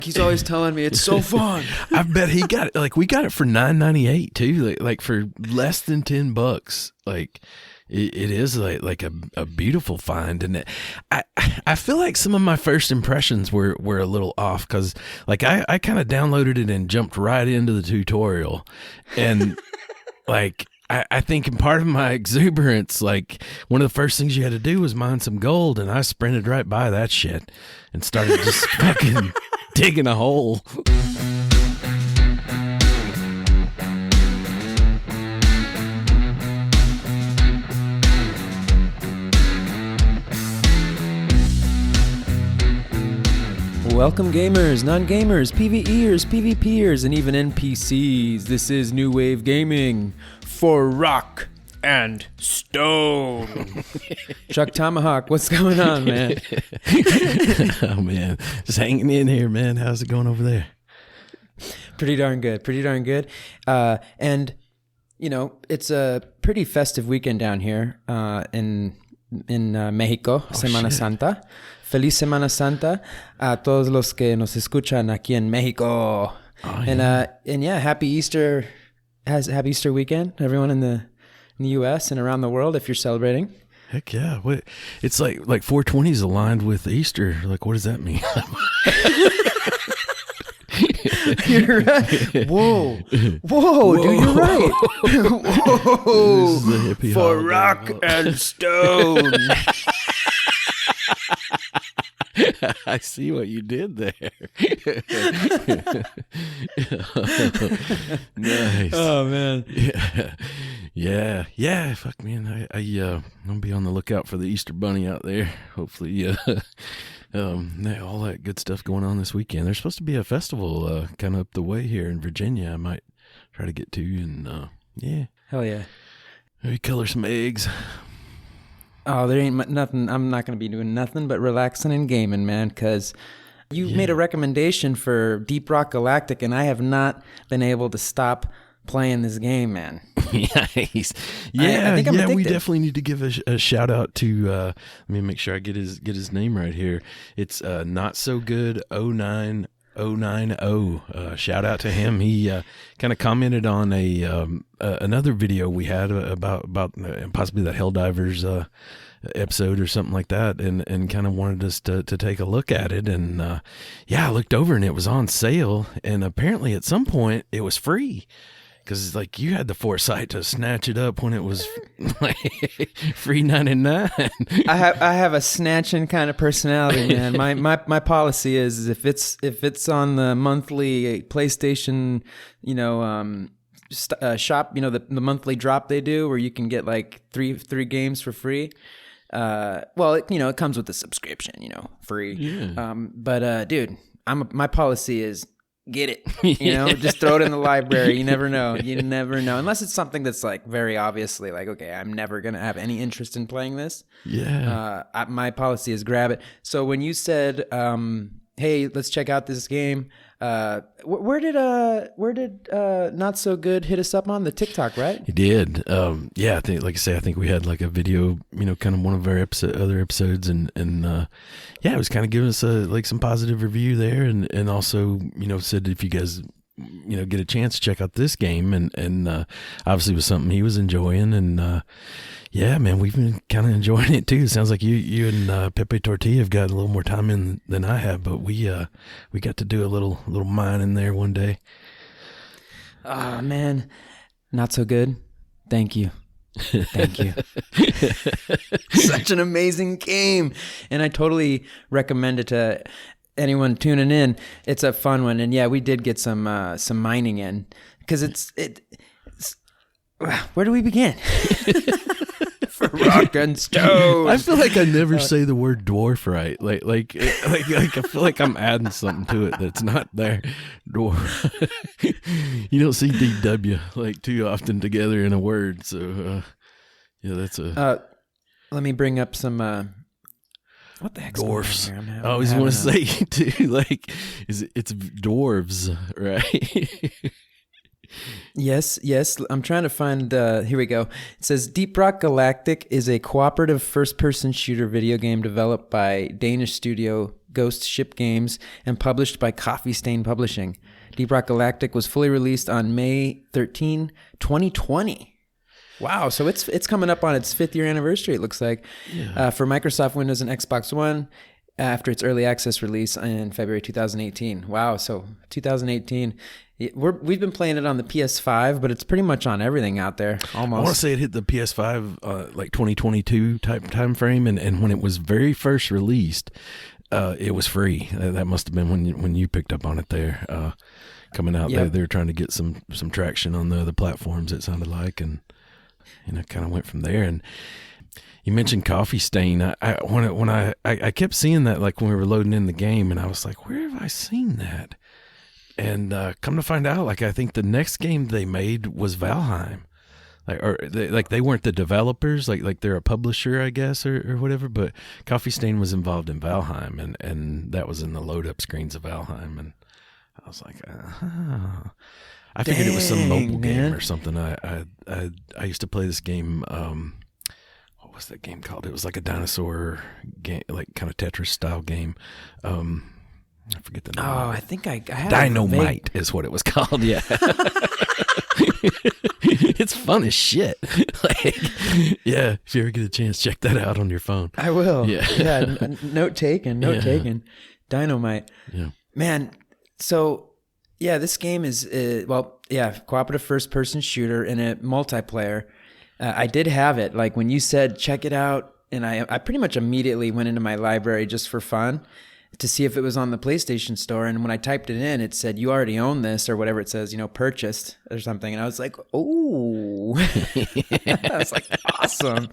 He's always telling me it's so fun. I bet he got it. Like we got it for $9.98 too. Like for less than $10. Like it is like a beautiful find. And I feel like some of my first impressions were a little off because like I kind of downloaded it and jumped right into the tutorial, and like. I think in part of my exuberance, like one of the first things you had to do was mine some gold, and I sprinted right by that shit and started just fucking digging a hole. Welcome gamers, non-gamers, PvEers, PvPers, and even NPCs. This is New Wave Gaming for rock and stone. ChukTomahawk, what's going on, man? Oh, man. Just hanging in here, man. How's it going over there? Pretty darn good. And, you know, it's a pretty festive weekend down here in Mexico, Semana Santa. Feliz Semana Santa a todos los que nos escuchan aquí en Mexico. Oh, yeah. And yeah, happy Easter weekend, everyone in the U.S. and around the world if you're celebrating. Heck yeah! What? It's like 420 is aligned with Easter. Like, what does that mean? You're right. Whoa, dude, you're right. Whoa, for rock and stone. I see what you did there. Nice. Oh man. Yeah. Fuck, man. I'm gonna be on the lookout for the Easter Bunny out there. Hopefully, all that good stuff going on this weekend. There's supposed to be a festival kind of up the way here in Virginia. I might try to get to, and yeah. Hell yeah. Maybe color some eggs. Oh, there ain't nothing. I'm not going to be doing nothing but relaxing and gaming, man, because you made a recommendation for Deep Rock Galactic, and I have not been able to stop playing this game, man. Nice. I think I'm addicted. We definitely need to give a shout out to, let me make sure I get his name right here. It's Not So Good 09090. Shout out to him. He kind of commented on another video we had about possibly the Helldivers episode or something like that, and kind of wanted us to take a look at it. And I looked over and it was on sale, and apparently at some point it was free. Because like you had the foresight to snatch it up when it was like free 99. I have a snatching kind of personality, man. My policy is if it's on the monthly PlayStation, shop, the monthly drop they do where you can get like three games for free. It comes with the subscription, free. Yeah. But dude, my policy is. Get it, just throw it in the library. You never know, unless it's something that's like very obviously like, okay, I'm never gonna have any interest in playing this. My policy is grab it. So when you said hey, let's check out this game, where did Not So Good hit us up on the TikTok, right? He did. I think, like I say, I think we had like a video, kind of one of our other episodes, and it was kind of giving us some positive review there, and also, said if you guys, get a chance to check out this game, and obviously was something he was enjoying, and man, we've been kind of enjoying it too. It sounds like you and Pepe Tortilla have got a little more time in than I have, but we got to do a little mine in there one day. Oh man, Not So Good. Thank you. Such an amazing game, and I totally recommend it to anyone tuning in. It's a fun one, and we did get some mining in because it's where do we begin? For rock and stone. I feel like I never say the word dwarf right. Like I feel like I'm adding something to it that's not there. Dwarf. You don't see DW like too often together in a word. So that's a. Let me bring up some. What the heck's dwarfs? Going on here? I always want to say too, like, it's dwarves, right? Yes. I'm trying to find. Here we go. It says Deep Rock Galactic is a cooperative first-person shooter video game developed by Danish studio Ghost Ship Games and published by Coffee Stain Publishing. Deep Rock Galactic was fully released on May 13, 2020. Wow, so it's coming up on its 5th year anniversary, it looks like, for Microsoft Windows and Xbox One after its early access release in February 2018. Wow, so 2018. We've been playing it on the PS5, but it's pretty much on everything out there, almost. I want to say it hit the PS5 like 2022 type time frame, and when it was very first released, it was free. That must have been when you picked up on it there. Coming out, they were trying to get some traction on the other platforms, it sounded like, and kind of went from there. And you mentioned Coffee Stain. I kept seeing that like when we were loading in the game, and I was like, where have I seen that? And come to find out, like I think the next game they made was Valheim. They weren't the developers, like they're a publisher, I guess, or whatever. But Coffee Stain was involved in Valheim, and that was in the load up screens of Valheim, and I was like, I figured it was some mobile game or something. I used to play this game. What was that game called? It was like a dinosaur game, like kind of Tetris style game. I forget the name. Oh, I think I had Dynamite is what it was called. Yeah. It's fun as shit. Yeah, if you ever get a chance, check that out on your phone. I will. Yeah. Note taken. Dynamite. Yeah. Man, so yeah, this game is cooperative first-person shooter and a multiplayer. I did have it. Like when you said check it out, and I pretty much immediately went into my library just for fun to see if it was on the PlayStation Store. And when I typed it in, it said, you already own this, or whatever it says, purchased or something. And I was like, oh, I was like, awesome.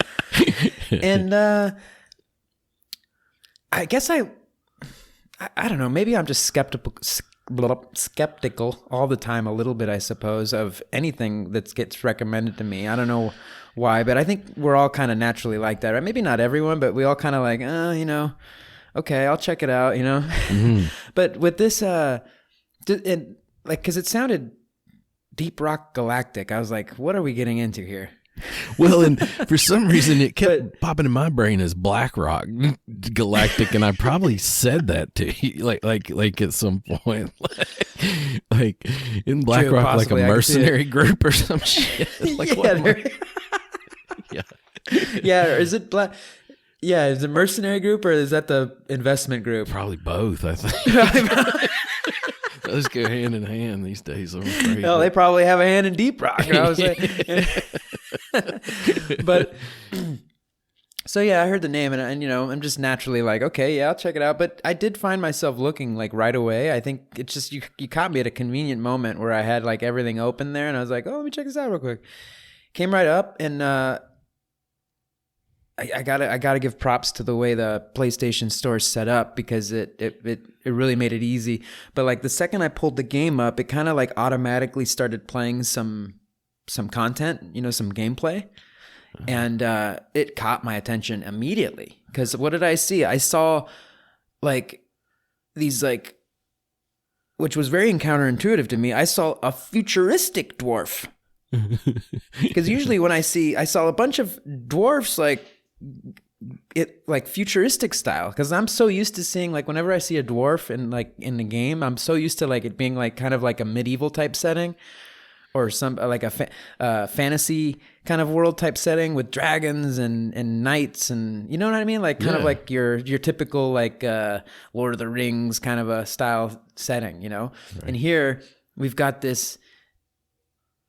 And I guess I don't know, maybe I'm just skeptical all the time, a little bit, I suppose, of anything that gets recommended to me. I don't know why, but I think we're all kind of naturally like that, right? Maybe not everyone, but we all kind of like, okay, I'll check it out, Mm-hmm. But with this, because it sounded Deep Rock Galactic, I was like, what are we getting into here? Well, and for some reason it kept popping in my brain as Black Rock Galactic, and I probably said that to you, like at some point, like in Black True, Rock, possibly, like a mercenary group or some shit. Like, yeah, yeah. Is it Black? Yeah, is it mercenary group or is that the investment group? Probably both, I think. Those go hand in hand these days. I'm afraid. Well, they probably have a hand in Deep Rock. I was like, but so yeah, I heard the name and I'm just naturally like, okay, yeah, I'll check it out. But I did find myself looking like right away. I think it's just you caught me at a convenient moment where I had like everything open there, and I was like, oh, let me check this out real quick. Came right up, and I gotta give props to the way the PlayStation Store is set up, because it really made it easy. But like the second I pulled the game up, it kind of like automatically started playing some content, some gameplay, and it caught my attention immediately. Because what did I see? I saw like these which was very counterintuitive to me. I saw a futuristic dwarf. Because usually when I saw a bunch of dwarfs like futuristic style, because I'm so used to seeing like whenever I see a dwarf in the game, I'm so used to like it being like kind of like a medieval type setting, or some like a fantasy kind of world type setting with dragons and knights, and you know what I mean, like kind of like your typical like Lord of the Rings kind of a style setting, Right. And here we've got this,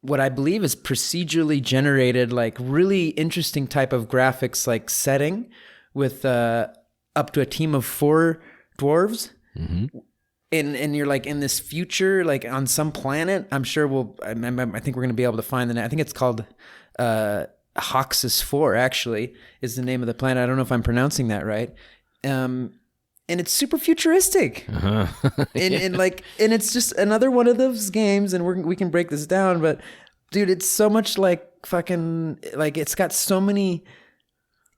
what I believe is procedurally generated, like really interesting type of graphics, like setting with up to a team of 4 dwarves. Mm-hmm. And you're like in this future, like on some planet. I'm sure I think we're going to be able to find the name. I think it's called Hoxus 4, actually, is the name of the planet. I don't know if I'm pronouncing that right. And it's super futuristic. Uh-huh. and it's just another one of those games, and we can break this down, but dude, it's so much like fucking, like it's got so many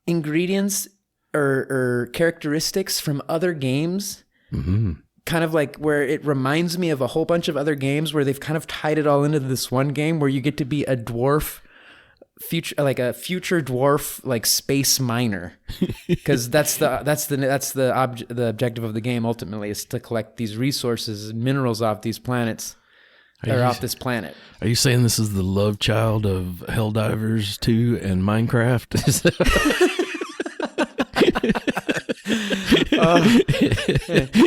ingredients or characteristics from other games. Mm-hmm. kind of like where it reminds me of a whole bunch of other games where they've kind of tied it all into this one game where you get to be a dwarf future dwarf, like space miner, because that's the objective of the game ultimately, is to collect these resources and minerals off these planets off this planet. Are you saying this is the love child of Helldivers 2 and Minecraft?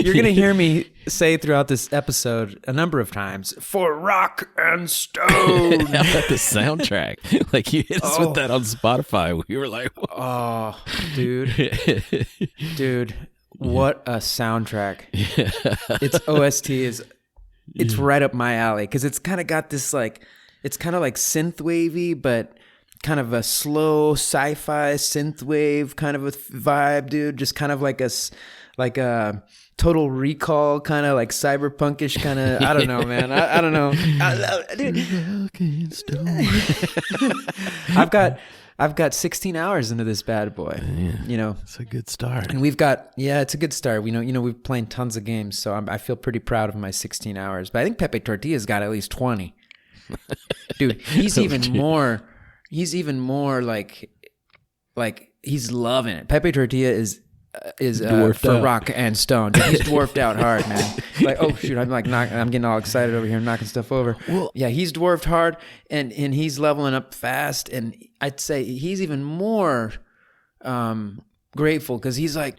You're gonna hear me say throughout this episode a number of times, for rock and stone. How about the soundtrack? Like, you hit us with that on Spotify. We were like, whoa. Oh, dude, what a soundtrack. Yeah. Its OST it's right up my alley, because it's kind of got this, like, it's kind of like synth wavy, but kind of a slow sci-fi synth wave kind of a vibe, dude. Just kind of like a Total Recall kind of like cyberpunkish kind of. I don't know, man. I don't know. I've got 16 hours into this bad boy. Yeah, it's a good start. And it's a good start. We've played tons of games, so I feel pretty proud of my 16 hours. But I think Pepe Tortilla's got at least 20. Dude, he's even more like he's loving it. Pepe Tortilla is for rock and stone. Dude, he's dwarfed out hard, man. Like, oh shoot, I'm getting all excited over here, knocking stuff over. Well, yeah, he's dwarfed hard, and he's leveling up fast. And I'd say he's even more grateful, because he's like,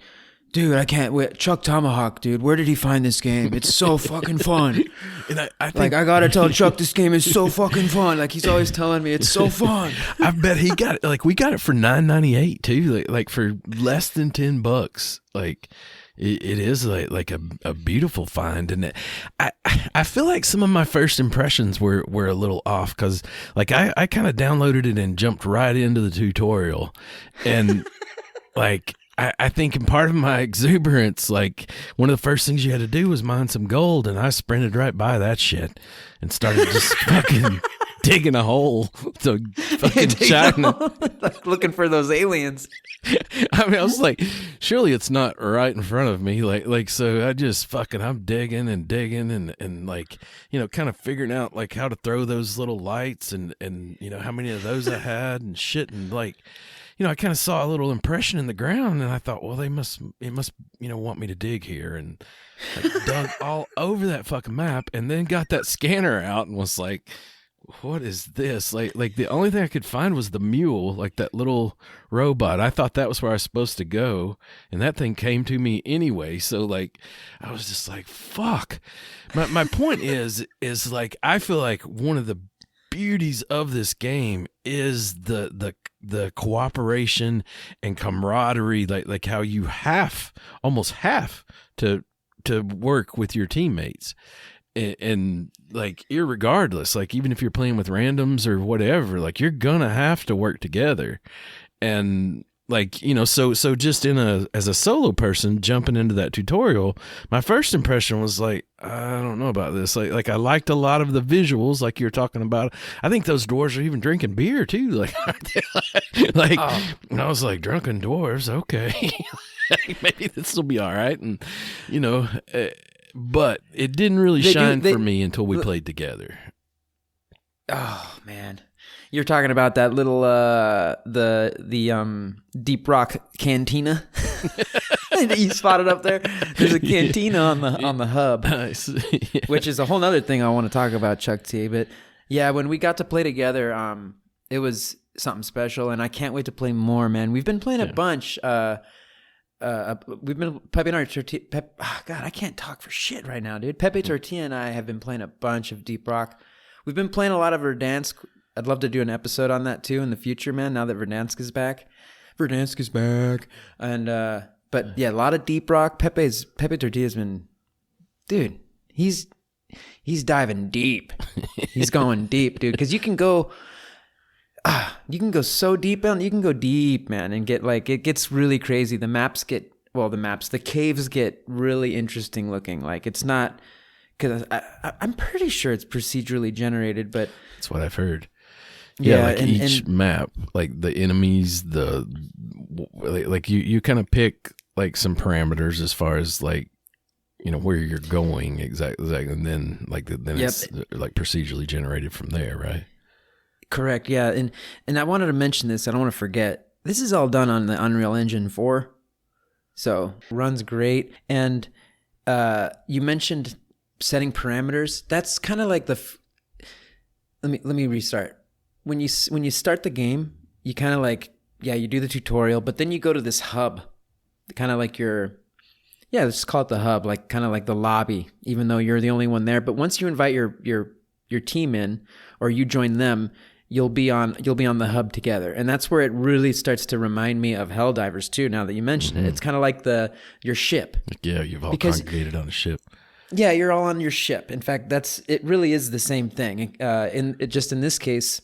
dude, I can't wait. ChukTomahawk, dude, where did he find this game? It's so fucking fun. And I think, I gotta tell Chuck this game is so fucking fun. Like, he's always telling me it's so fun. I bet he got it. Like, we got it for $9.98 too. Like for less than $10. Like, it is like a beautiful find. And I feel like some of my first impressions were a little off, because like I kind of downloaded it and jumped right into the tutorial, and like. I think in part of my exuberance, like, one of the first things you had to do was mine some gold, and I sprinted right by that shit and started just fucking digging a hole to fucking China. Like, looking for those aliens. I mean, I was like, surely it's not right in front of me. Like, so I just I'm digging and like, kind of figuring out like how to throw those little lights and how many of those I had and shit. And like, I kind of saw a little impression in the ground, and I thought, well, it must, want me to dig here, and I dug all over that fucking map, and then got that scanner out and was like, what is this? Like the only thing I could find was the mule, like that little robot. I thought that was where I was supposed to go, and that thing came to me anyway. So like, I was just like, fuck. My point is like, I feel like one of the beauties of this game is the cooperation and camaraderie, like how you almost have to work with your teammates, and like, irregardless, like, even if you're playing with randoms or whatever, like, you're gonna have to work together. And like, so just as a solo person jumping into that tutorial, my first impression was like, I don't know about this. Like I liked a lot of the visuals, like you're talking about. I think those dwarves are even drinking beer too. Like, like, and I was like, drunken dwarves, okay. Maybe this will be all right. And but it didn't really shine for me until we played together. Oh man. You're talking about that little the Deep Rock cantina that you spotted up there. There's a cantina on the hub, nice. Yeah. Which is a whole other thing I want to talk about, Chuck T. But yeah, when we got to play together, it was something special, and I can't wait to play more, man. We've been playing a bunch. We've been Pepe and Tortilla. God, I can't talk for shit right now, dude. Pepe Tortilla and I have been playing a bunch of Deep Rock. We've been playing a lot of Verdansk. I'd love to do an episode on that too in the future, man. Now that Verdansk is back, and but yeah, a lot of Deep Rock. Pepe Tortilla's been, dude. He's diving deep. He's going deep, dude. Because you can go so deep, and you can go deep, man, and get like, it gets really crazy. The caves get really interesting looking. Like, it's not, because I'm pretty sure it's procedurally generated, but that's what I've heard. Yeah, like each map, like the enemies, like you kind of pick like some parameters as far as like where you're going exactly, and then it's like procedurally generated from there, right? Correct. Yeah, and I wanted to mention this. I don't want to forget. This is all done on the Unreal Engine 4, so runs great. And you mentioned setting parameters. That's kind of like let me restart. When you start the game, you kind of like you do the tutorial, but then you go to this hub, kind of like let's call it the hub, like kind of like the lobby, even though you're the only one there. But once you invite your team in, or you join them, you'll be on the hub together, and that's where it really starts to remind me of Helldivers too. Now that you mention it, it's kind of like your ship. Yeah, you've all congregated on a ship. Yeah, you're all on your ship. In fact, it really is the same thing. In this case,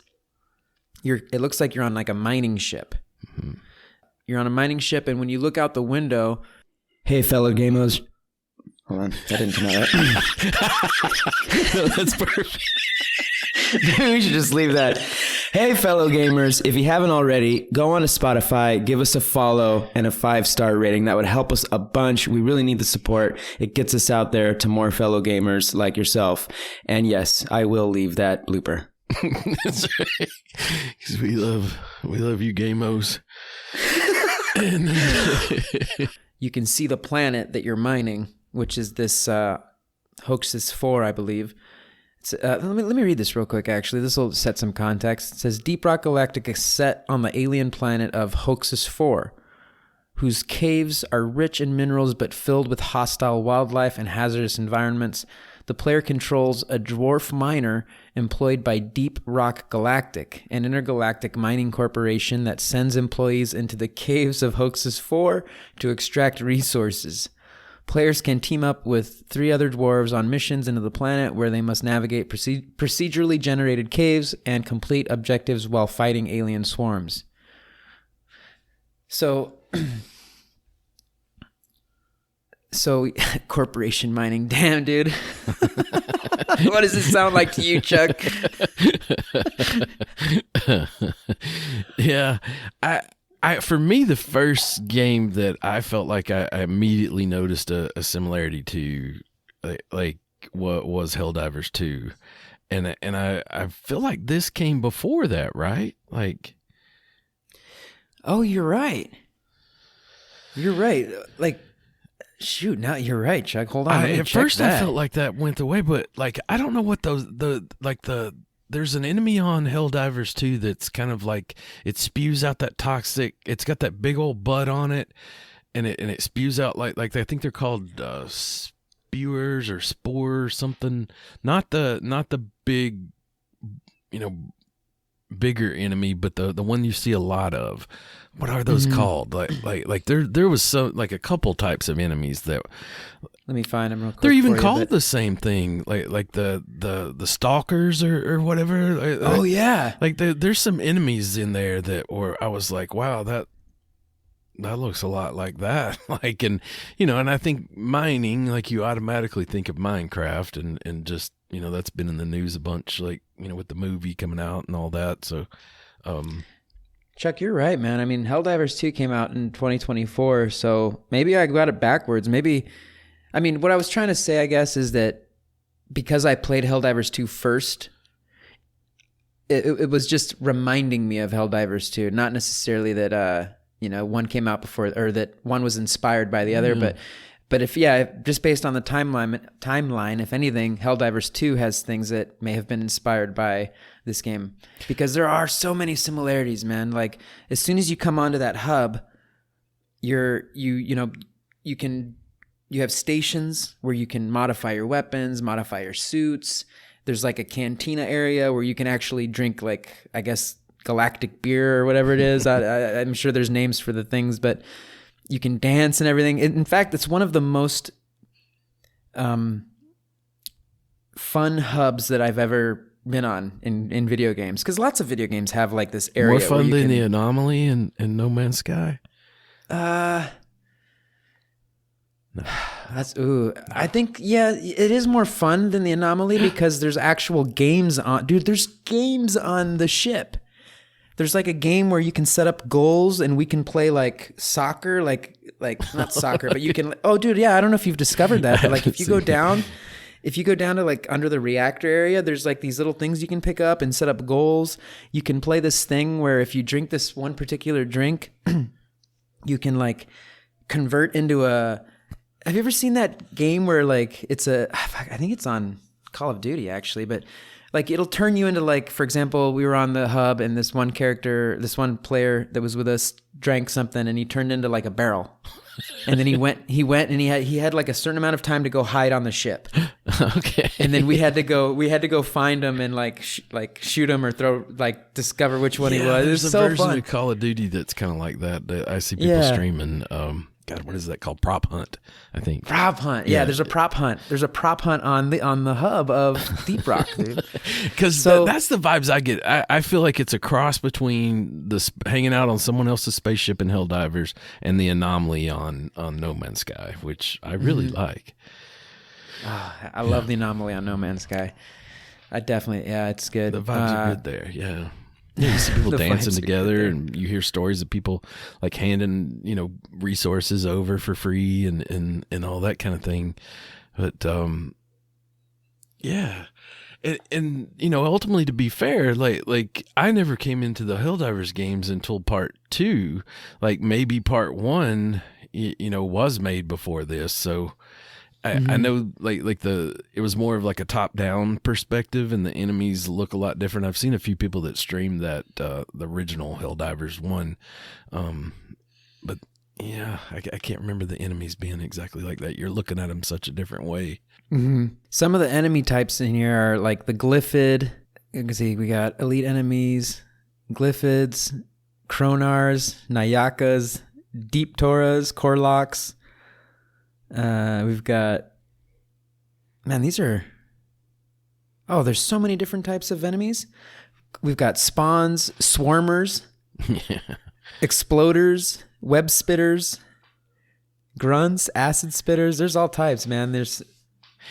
it looks like you're on like a mining ship. Mm-hmm. You're on a mining ship, and when you look out the window. Hey, fellow gamers. Hold on. That didn't come out right. No, that's perfect. Maybe we should just leave that. Hey, fellow gamers. If you haven't already, go on to Spotify, give us a follow and a 5-star rating. That would help us a bunch. We really need the support. It gets us out there to more fellow gamers like yourself. And yes, I will leave that blooper. That's right. 'Cause we love you gamos. You can see the planet that you're mining, which is this Hoaxes 4, I believe. Let me read this real quick, actually. This will set some context. It says, Deep Rock Galactic is set on the alien planet of Hoaxes 4, whose caves are rich in minerals but filled with hostile wildlife and hazardous environments. The player controls a dwarf miner employed by Deep Rock Galactic, an intergalactic mining corporation that sends employees into the caves of Hoaxes 4 to extract resources. Players can team up with 3 other dwarves on missions into the planet where they must navigate procedurally generated caves and complete objectives while fighting alien swarms. So corporation mining. Damn, dude. What does it sound like to you, Chuck? Yeah. For me, the first game that I felt like I immediately noticed a similarity to, like what was Helldivers 2. And I feel like this came before that, right? Like, oh, you're right. You're right. Like, shoot, now you're right, Chuck. Hold on. At first I felt like that went away, but like I don't know what there's an enemy on Helldivers 2 that's kind of like it spews out that toxic. It's got that big old bud on it, and it spews out like I think they're called spewers or spores something. Not the big, bigger enemy, but the one you see a lot of. What are those called? Like there was some like a couple types of enemies that. Let me find them real quick. They're even called the same thing, like the stalkers or whatever. Oh yeah, like there's some enemies in there I was like, wow, that looks a lot like that. Like, and and I think mining, like you automatically think of Minecraft, and just that's been in the news a bunch, like with the movie coming out and all that. So, Chuck, you're right, man. I mean, Helldivers 2 came out in 2024, so maybe I got it backwards. Maybe. I mean, what I was trying to say, I guess, is that because I played Helldivers 2 first, it was just reminding me of Helldivers 2, not necessarily that one came out before or that one was inspired by the other, but if just based on the timeline, if anything, Helldivers 2 has things that may have been inspired by this game, because there are so many similarities, man. Like as soon as you come onto that hub, you have stations where you can modify your weapons, modify your suits. There's like a cantina area where you can actually drink, like, I guess, galactic beer or whatever it is. I'm sure there's names for the things, but you can dance and everything. In fact, it's one of the most fun hubs that I've ever been on in video games. Because lots of video games have like this area. More fun than the Anomaly in No Man's Sky? No. I think, it is more fun than the Anomaly because there's actual games on. Dude, there's games on the ship. there's like a game where you can set up goals and we can play like soccer, like not soccer, but you can. Oh, dude, yeah, I don't know if you've discovered that, but like if you go down to like under the reactor area, there's like these little things you can pick up and set up goals. You can play this thing where if you drink this one particular drink, you can like convert into a. Have you ever seen that game where like I think it's on Call of Duty actually, but like it'll turn you into like, for example, we were on the hub and this one player that was with us drank something and he turned into like a barrel. And then he went and he had like a certain amount of time to go hide on the ship. Okay. And then we had to go find him and like shoot him or discover which one he was. There's It's a so version fun. of Call of Duty that's kind of like that I see people streaming. God, what is that called? Prop hunt, I think. Prop hunt. Yeah, there's a prop hunt. There's a prop hunt on the hub of Deep Rock, dude. Because that's the vibes I get. I feel like it's a cross between hanging out on someone else's spaceship in Helldivers and the anomaly on No Man's Sky, which I really like. I love the anomaly on No Man's Sky. I definitely, it's good. The vibes are good there, yeah. Yeah, you see people dancing together, and you hear stories of people like handing, resources over for free and all that kind of thing. But yeah, and ultimately, to be fair, like I never came into the Helldivers games until part 2. Like maybe part 1, was made before this, so. I know it was more of like a top down perspective and the enemies look a lot different. I've seen a few people that streamed that the original Helldivers 1. But yeah, I can't remember the enemies being exactly like that. You're looking at them such a different way. Mm-hmm. Some of the enemy types in here are like the Glyphid. You can see we got elite enemies, Glyphids, Kronars, Nayakas, Deep Toras, Korlocks. We've got, there's so many different types of enemies. We've got spawns, swarmers, exploders, web spitters, grunts, acid spitters. There's all types, man. There's,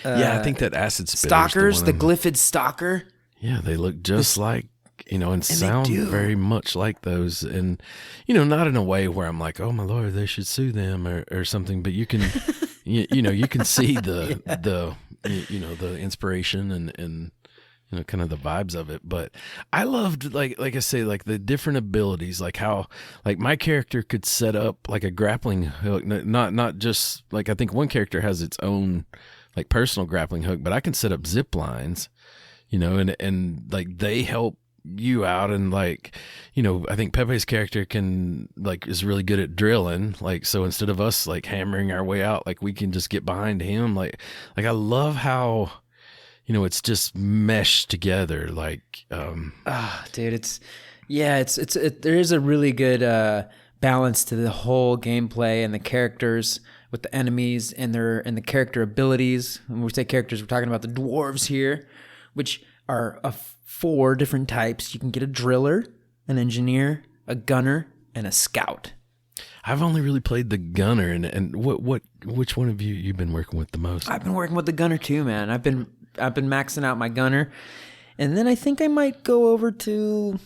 I think that acid spitter. Stalkers, the Glyphid stalker. Yeah, they look just like, and sound very much like those. And, not in a way where I'm like, oh my Lord, they should sue them or something, but you can, you can see the inspiration and kind of the vibes of it. But I loved, like I say, like the different abilities, like how, like my character could set up like a grappling hook, not just like, I think one character has its own like personal grappling hook, but I can set up zip lines, and like they help you out. And like, I think Pepe's character is really good at drilling. Like, so instead of us like hammering our way out, like we can just get behind him. Like I love how, it's just meshed together. Like, dude, there is a really good balance to the whole gameplay and the characters with the enemies and the character abilities. When we say characters, we're talking about the dwarves here, which are 4 different types. You can get a driller, an engineer, a gunner, and a scout. I've only really played the gunner, and which one of you've been working with the most? I've been working with the gunner too, man. I've been maxing out my gunner, and then I think I might go over to.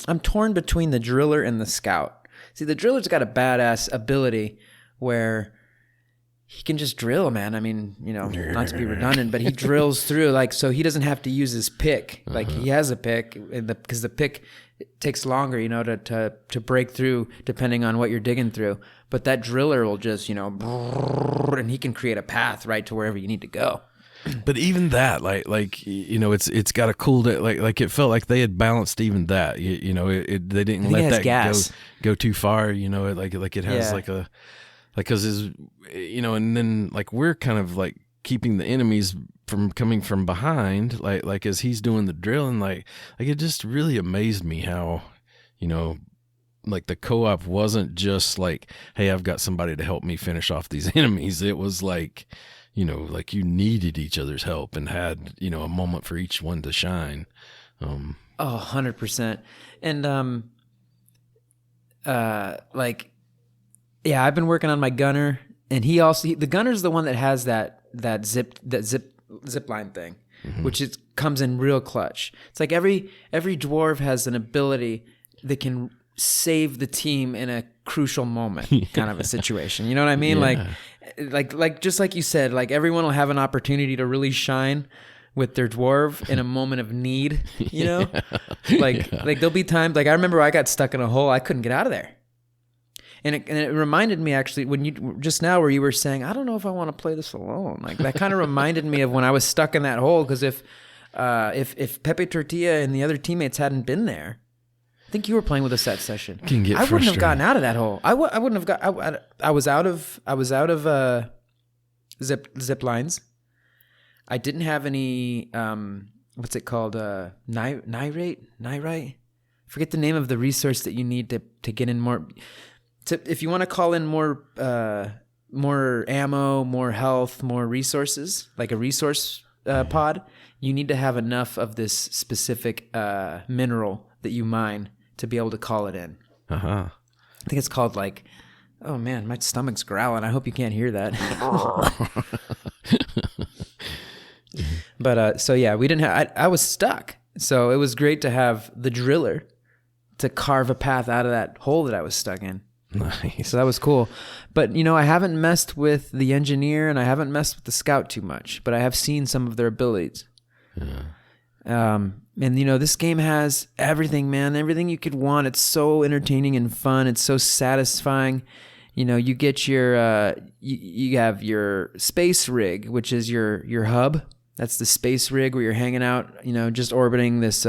I'm torn between the driller and the scout. See, the driller's got a badass ability where he can just drill, man. I mean, not to be redundant, but he drills through, like, so he doesn't have to use his pick. Like, he has a pick, because the pick takes longer, to break through, depending on what you're digging through. But that driller will just, and he can create a path right to wherever you need to go. But even that, it's got a cool, like it felt like they had balanced even that. They didn't let that go too far. Like it has like a. Like, cause and then like we're kind of like keeping the enemies from coming from behind, like as he's doing the drilling, like it just really amazed me how, like the co-op wasn't just like, hey, I've got somebody to help me finish off these enemies. It was like, like you needed each other's help and had, a moment for each one to shine. 100%. And, yeah, I've been working on my gunner, and the gunner's the one that has that zip line thing. which comes in real clutch. It's like every dwarf has an ability that can save the team in a crucial moment, kind of a situation. You know what I mean? Like just like you said, like everyone will have an opportunity to really shine with their dwarf in a moment of need. You know, like there'll be times, like I remember I got stuck in a hole, I couldn't get out of there. And it reminded me, actually, when you just now where you were saying, I don't know if I want to play this alone. Like that kind of reminded me of when I was stuck in that hole. Because if Pepe Tortilla and the other teammates hadn't been there, I think you were playing with us that session. I wouldn't have gotten out of that hole. I wouldn't have got. I was out of zip lines. I didn't have any. What's it called? Nyrate. Forget the name of the resource that you need to get in more. If you want to call in more ammo, more health, more resources, like a resource pod, you need to have enough of this specific mineral that you mine to be able to call it in. I think it's called like, oh man, my stomach's growling. I hope you can't hear that. But so yeah, we didn't have. I was stuck, so it was great to have the driller to carve a path out of that hole that I was stuck in. Nice. So that was cool. But, you know, I haven't messed with the engineer and I haven't messed with the scout too much, but I have seen some of their abilities. Yeah. And, you know, this game has everything, man. Everything you could want. It's so entertaining and fun. It's so satisfying. You know, you get your, you have your space rig, which is your hub. That's the space rig where you're hanging out, you know, just orbiting this,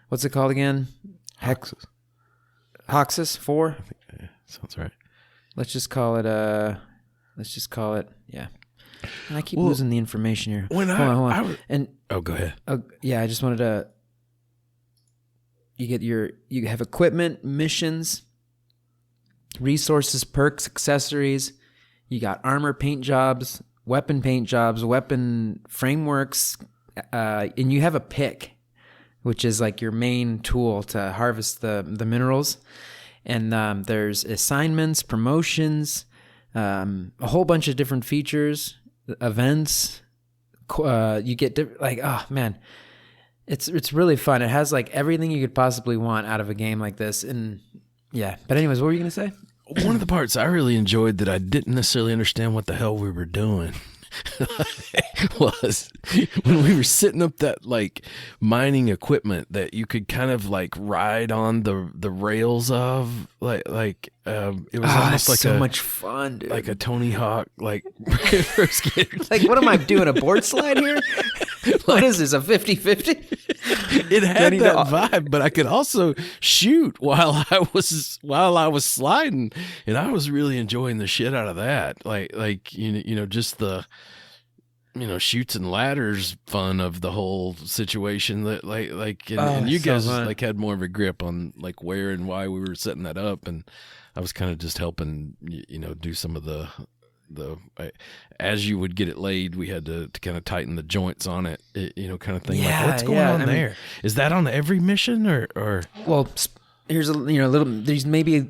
what's it called again? Hoxus 4? Sounds right. Let's just call it, yeah. And I keep losing the information here. Hold on. Go ahead. Yeah, I just wanted to, you have equipment, missions, resources, perks, accessories. You got armor paint jobs, weapon paint jobs, weapon frameworks, and you have a pick, which is like your main tool to harvest the minerals. And there's assignments, promotions, a whole bunch of different features, events. You get oh man, it's really fun. It has like everything you could possibly want out of a game like this. And yeah, but anyways, what were you gonna say? One of the parts I really enjoyed that I didn't necessarily understand what the hell we were doing was when we were setting up that like mining equipment that you could kind of like ride on the rails of it was almost like so much fun, dude. Like a Tony Hawk like like what am I doing, a board slide here? What is this, a 50-50? It had that vibe, but I could also shoot while I was sliding, and I was really enjoying the shit out of that. Like you know just the shoots and ladders fun of the whole situation. That and you guys like had more of a grip on like where and why we were setting that up, and I was kind of just helping do some of the as you would get it laid, we had to kind of tighten the joints on it, kind of thing. Yeah, like, what's going on there? Is that on every mission or? Well, here's a little. There's maybe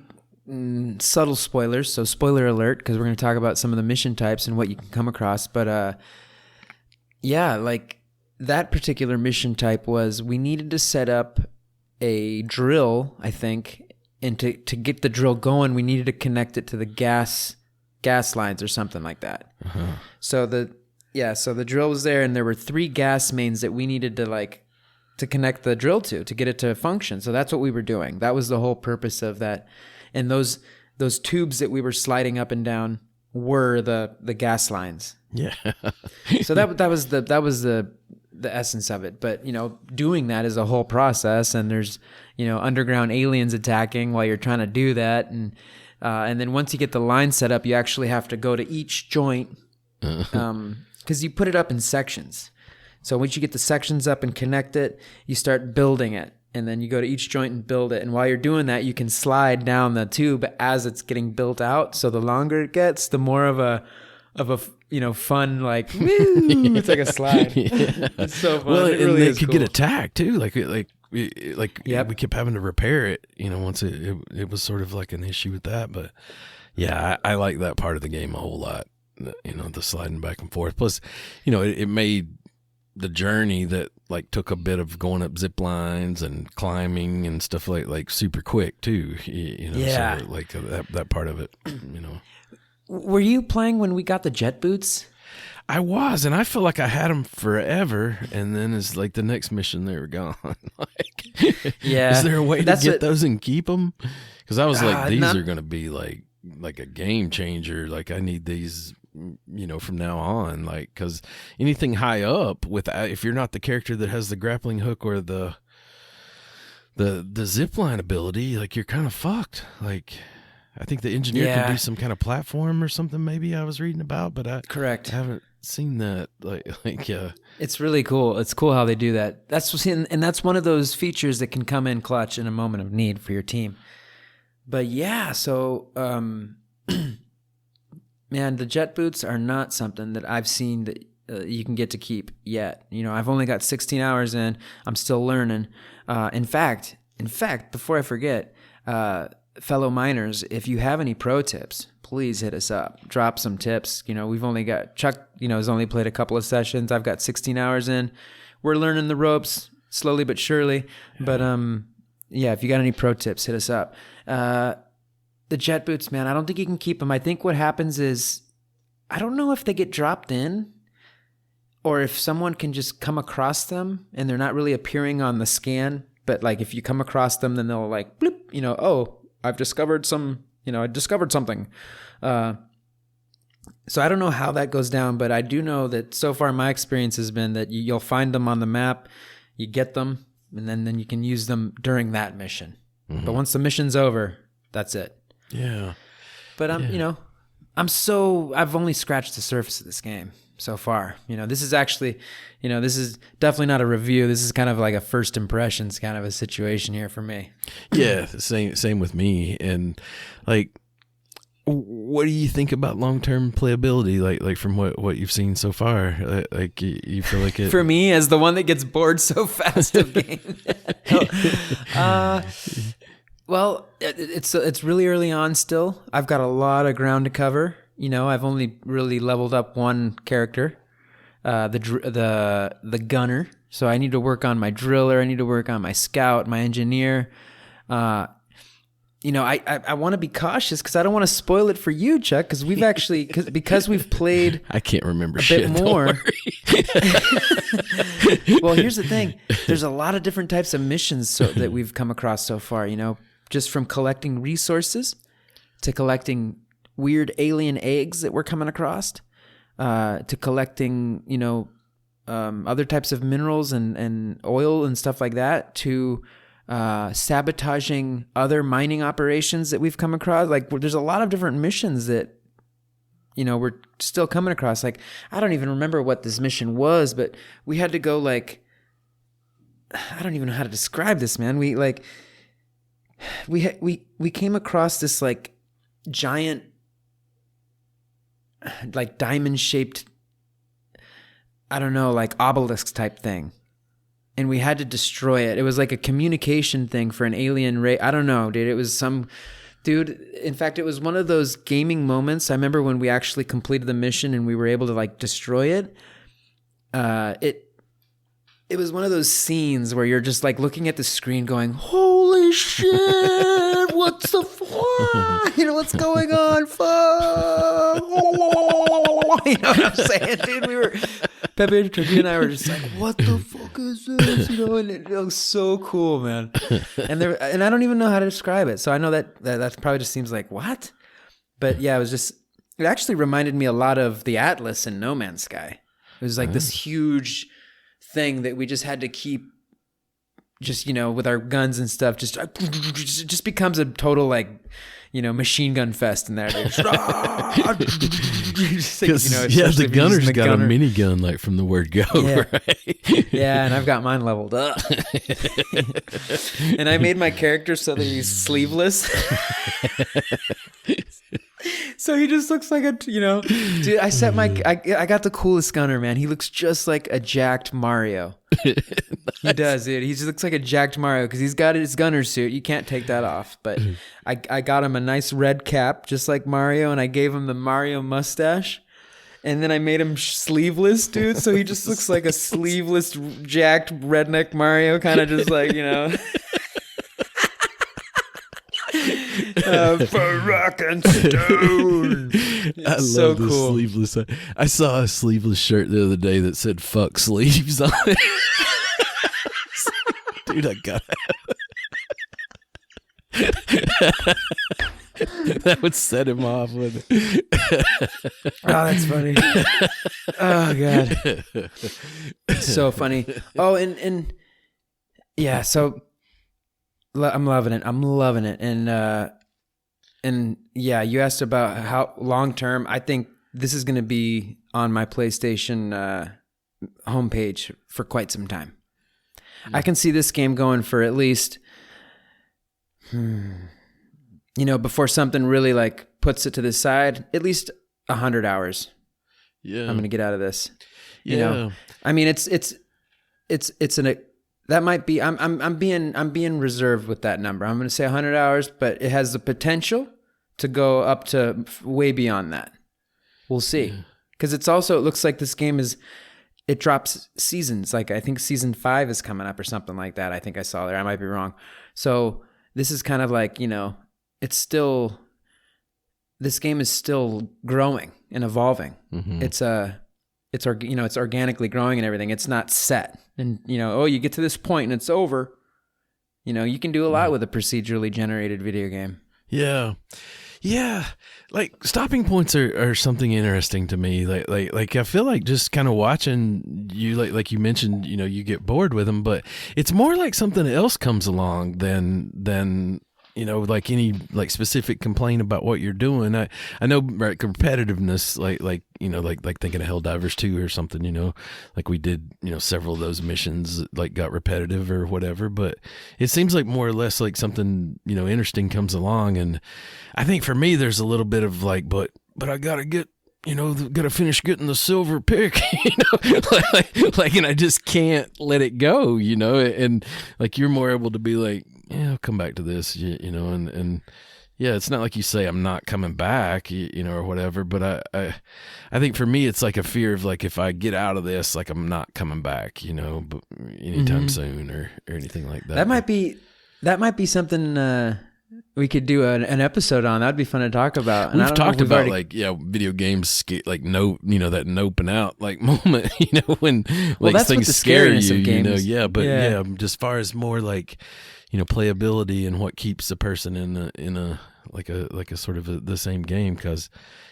subtle spoilers, so spoiler alert, because we're going to talk about some of the mission types and what you can come across. But yeah, like that particular mission type was we needed to set up a drill, I think, and to get the drill going, we needed to connect it to the gas lines or something like that. So the drill was there, and there were 3 gas mains that we needed to connect the drill to get it to function. So that's what we were doing. That was the whole purpose of that. And those tubes that we were sliding up and down were the gas lines. Yeah. So that was the essence of it. But doing that is a whole process, and there's underground aliens attacking while you're trying to do that, and then once you get the line set up, you actually have to go to each joint because you put it up in sections. So once you get the sections up and connect it, you start building it. And then you go to each joint and build it. And while you're doing that, you can slide down the tube as it's getting built out. So the longer it gets, the more of a fun, like, woo, it's like a slide. Yeah. It's so fun. Well, it and really they is could cool. get attacked too. Yep. We kept having to repair it, once it was sort of like an issue with that. But yeah, I like that part of the game a whole lot, the sliding back and forth. Plus, it made the journey that like took a bit of going up zip lines and climbing and stuff like super quick too. You know, Yeah. so like that part of it, you know. Were you playing when we got the jet boots? I was, and I feel like I had them forever, and then it's like the next mission they were gone. Like, Yeah. is there a way to get those and keep them? Because I was like, these are going to be like a game changer. Like I need these, you know, from now on. Like because anything high up if you're not the character that has the grappling hook or the zip line ability, like you're kind of fucked. Like. I think the engineer can do some kind of platform or something. Maybe I was reading about, but I haven't seen that. Like yeah, it's really cool. It's cool how they do that. That's one of those features that can come in clutch in a moment of need for your team. But yeah, so man, the jet boots are not something that I've seen that you can get to keep yet. You know, I've only got 16 hours in. I'm still learning. In fact, before I forget. Fellow miners, if you have any pro tips, please hit us up. Drop some tips. You know, we've only got Chuck, you know, has only played a couple of sessions. I've got 16 hours in. We're learning the ropes slowly but surely. Yeah. But yeah, if you got any pro tips, hit us up. The jet boots, man, I don't think you can keep them. I think what happens is, I don't know if they get dropped in or if someone can just come across them and they're not really appearing on the scan. But like if you come across them, then they'll like, bloop, you know, oh, I discovered something. So I don't know how that goes down, but I do know that so far my experience has been that you'll find them on the map, you get them, and then you can use them during that mission. Mm-hmm. But once the mission's over, that's it. Yeah. But you know, I've only scratched the surface of this game so far. You know, this is actually, you know, this is definitely not a review. This is kind of like a first impressions kind of a situation here for me. Yeah, same with me. And like, what do you think about long-term playability? Like from what you've seen so far, like you feel like it. For me, as the one that gets bored so fast of games. Well, it's really early on still. I've got a lot of ground to cover. You know, I've only really leveled up one character, the gunner. So I need to work on my driller. I need to work on my scout, my engineer. You know, I want to be cautious because I don't want to spoil it for you, Chuck. Because we've actually because we've played. I can't remember a shit bit more. Well, here's the thing. There's a lot of different types of missions that we've come across so far. You know, just from collecting resources to collecting weird alien eggs that we're coming across, to collecting, you know, other types of minerals and oil and stuff like that, to sabotaging other mining operations that we've come across. Like, there's a lot of different missions that, you know, we're still coming across. Like, I don't even remember what this mission was, but we had to go like, I don't even know how to describe this, man. We came across this like giant, like diamond shaped, I don't know, like obelisk type thing. And we had to destroy it. It was like a communication thing for an alien race. I don't know, dude. It was some dude. In fact, it was one of those gaming moments. I remember when we actually completed the mission and we were able to like destroy it. It was one of those scenes where you're just like looking at the screen going, holy shit, what's the fuck? You know, what's going on? Fuck. You know what I'm saying, dude? Pepe, Turkey, and I were just like, what the fuck is this? You know, and it was so cool, man. And I don't even know how to describe it. So I know that probably just seems like, what? But yeah, it actually reminded me a lot of the Atlas in No Man's Sky. It was like this huge thing that we just had to keep, just, you know, with our guns and stuff, just becomes a total, like, you know, machine gun fest in there. Just, you know, yeah, the gunner's got a minigun, like from the word go, yeah. Right? Yeah, and I've got mine leveled up. And I made my character so that he's sleeveless. So he just looks like a, you know, dude, I got the coolest gunner, man. He looks just like a jacked Mario. Nice. He does, dude. He just looks like a jacked Mario because he's got his gunner suit. You can't take that off. But I got him a nice red cap, just like Mario, and I gave him the Mario mustache. And then I made him sleeveless, dude. So he just looks like a sleeveless, jacked redneck Mario, kind of just like, for rock and stone. I love the sleeveless. I saw a sleeveless shirt the other day that said "fuck sleeves" on it. Dude, I got it. That would set him off, wouldn't it? Oh, that's funny. Oh God, so funny. Oh, and yeah, so I'm loving it. And yeah, you asked about how long term. I think this is going to be on my PlayStation homepage for quite some time. I can see this game going for at least, before something really like puts it to the side, at least 100 hours. Yeah, I'm going to get out of this. Yeah, I mean, that might be. I'm being reserved with that number. I'm going to say 100 hours, but it has the potential to go up to way beyond that. We'll see, because it looks like this game it drops seasons. Like I think season 5 is coming up or something like that. I think I saw there. I might be wrong. So this is kind of like, this game is still growing and evolving. Mm-hmm. It's organically growing and everything. It's not set. And, you get to this point and it's over. You can do a lot with a procedurally generated video game. Yeah. Yeah. Like stopping points are something interesting to me. Like I feel like just kind of watching you, like you mentioned, you get bored with them, but it's more like something else comes along than like any like specific complaint about what you're doing. I know right, competitiveness, like thinking of Helldivers 2 or something, like we did, several of those missions like got repetitive or whatever, but it seems like more or less like something, interesting comes along. And I think for me, there's a little bit of like, but I gotta get, gotta finish getting the silver pick, and I just can't let it go, and like you're more able to be like, yeah, I'll come back to this, and yeah, it's not like you say I'm not coming back, or whatever, but I think for me it's like a fear of like if I get out of this, like I'm not coming back, but anytime soon or anything like that. That might be something we could do an episode on. That'd be fun to talk about. And we've talked about video games, like that noping out like moment, when like things scare you, yeah, just far as more like playability and what keeps a person in a like a sort of the same game. Because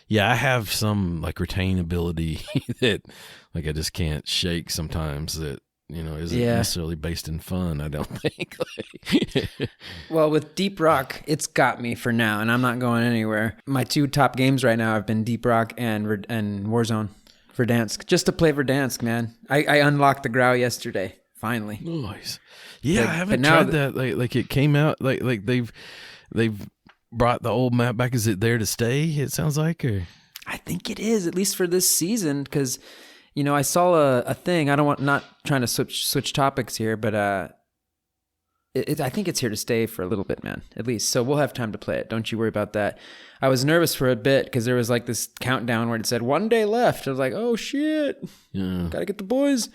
I have some like retain ability that like I just can't shake sometimes, that isn't necessarily based in fun, I don't think. Well, with Deep Rock, it's got me for now, and I'm not going anywhere. My 2 top games right now have been Deep Rock and Warzone, Verdansk. Just to play Verdansk, man. I unlocked the Grau yesterday, finally. Nice. Yeah, I haven't tried that. Like it came out like they've brought the old map back. Is it there to stay? It sounds like, or I think it is, at least for this season, because I saw a thing. Not trying to switch topics here, but I think it's here to stay for a little bit, man. At least, so we'll have time to play it. Don't you worry about that. I was nervous for a bit because there was like this countdown where it said 1 day left. I was like, oh shit, gotta get the boys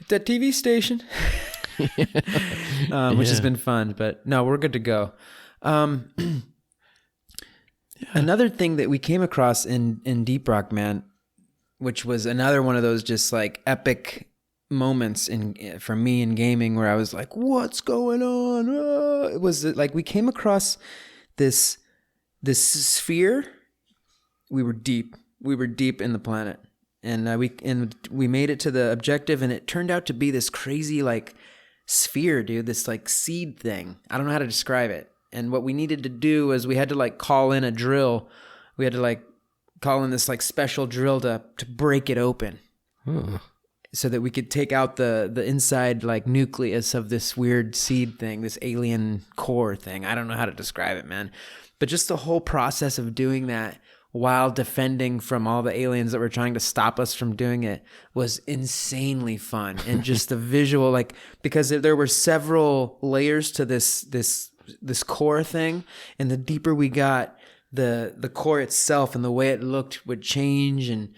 at that TV station. Which has been fun, but no, we're good to go. Another thing that we came across in Deep Rock, man, which was another one of those just like epic moments for me in gaming where I was like, what's going on? It was like we came across this sphere. We were deep in the planet, and we made it to the objective, and it turned out to be this crazy like sphere, dude, this like seed thing. I don't know how to describe it. And what we needed to do was we had to like call in a drill. We had to like call in this like special drill to break it open. So that we could take out the inside like nucleus of this weird seed thing, this alien core thing. I don't know how to describe it, man. But just the whole process of doing that while defending from all the aliens that were trying to stop us from doing it was insanely fun. And just the visual, like, because there were several layers to this core thing, and the deeper we got, the core itself and the way it looked would change and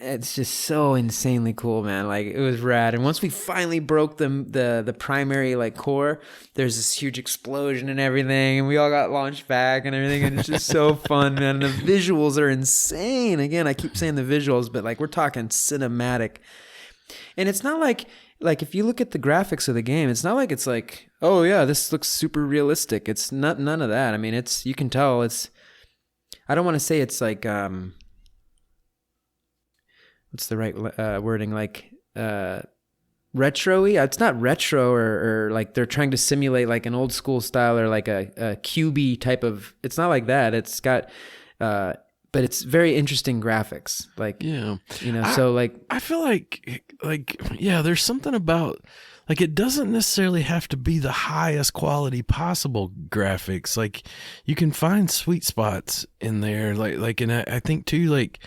it's just so insanely cool, man. Like, it was rad. And once we finally broke the primary like core, there's this huge explosion and everything, and we all got launched back and everything, and it's just so fun, man. And the visuals are insane. Again, I keep saying the visuals, but like, we're talking cinematic. And it's not like if you look at the graphics of the game, it's not like it's like, oh yeah, this looks super realistic. It's none of that. I mean, you can tell it's, I don't want to say it's like what's the right wording? Like retro-y? It's not retro or like they're trying to simulate like an old school style or like a cubey type of. It's not like that. It's got, but it's very interesting graphics. Like, yeah, so like I feel like yeah, there's something about. Like, it doesn't necessarily have to be the highest quality possible graphics. Like, you can find sweet spots in there. And I think too, like,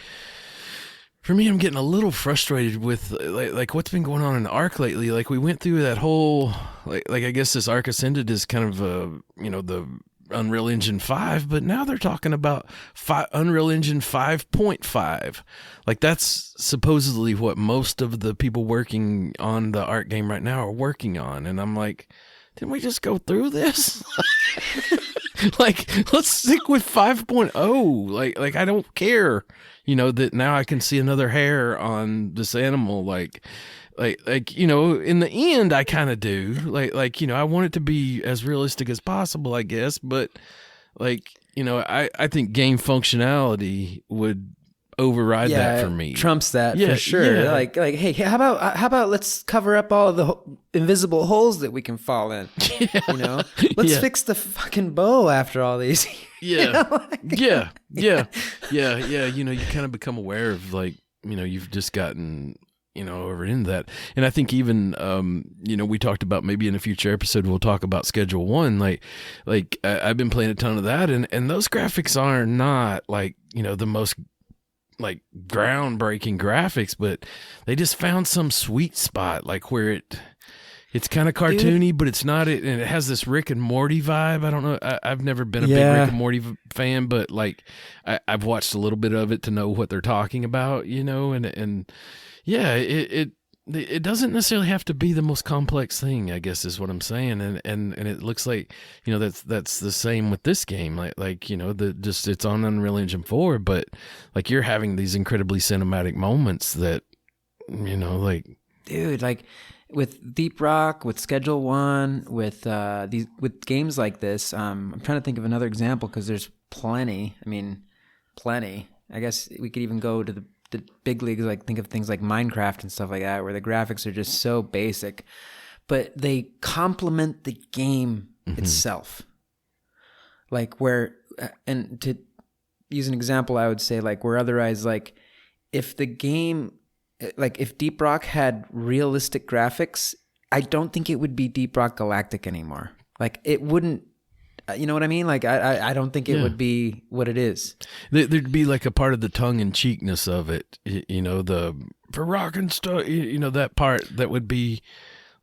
for me, I'm getting a little frustrated with like what's been going on in the Arc lately. Like, we went through that whole like I guess this Arc Ascended is kind of the Unreal Engine 5, but now they're talking about Unreal Engine 5.5. Like, that's supposedly what most of the people working on the Arc game right now are working on, and I'm like, didn't we just go through this? Like, let's stick with 5.0. Like I don't care, that now I can see another hair on this animal. Like, in the end, I kind of do. Like, I want it to be as realistic as possible, I guess. But, like, I think game functionality would override that for me. Trumps that for sure. Yeah. Like, hey, how about let's cover up all of the invisible holes that we can fall in. Yeah. Let's fix the fucking bow after all these. Yeah. Yeah. You kind of become aware of, like, you've just gotten over into that. And I think even, we talked about maybe in a future episode, we'll talk about Schedule 1. Like I've been playing a ton of that, and those graphics are not like, the most like groundbreaking graphics, but they just found some sweet spot, like where it's kind of cartoony, but it's not it, and it has this Rick and Morty vibe. I don't know. I've never been a big Rick and Morty fan, but like I've watched a little bit of it to know what they're talking about, and yeah, it doesn't necessarily have to be the most complex thing, I guess is what I'm saying, and it looks like that's the same with this game, like it's on Unreal Engine 4, but like you're having these incredibly cinematic moments that like, dude, like with Deep Rock, with Schedule 1, with games like this. I'm trying to think of another example because there's plenty. I mean, plenty. I guess we could even go to the big leagues, like think of things like Minecraft and stuff like that, where the graphics are just so basic, but they complement the game itself. Like and to use an example, I would say like where otherwise, like if the game, like if Deep Rock had realistic graphics, I don't think it would be Deep Rock Galactic anymore. Like it wouldn't. You know what I mean? Like, I don't think it would be what it is. There'd be like a part of the tongue-in-cheekness of it, the for rock and stuff, that part that would be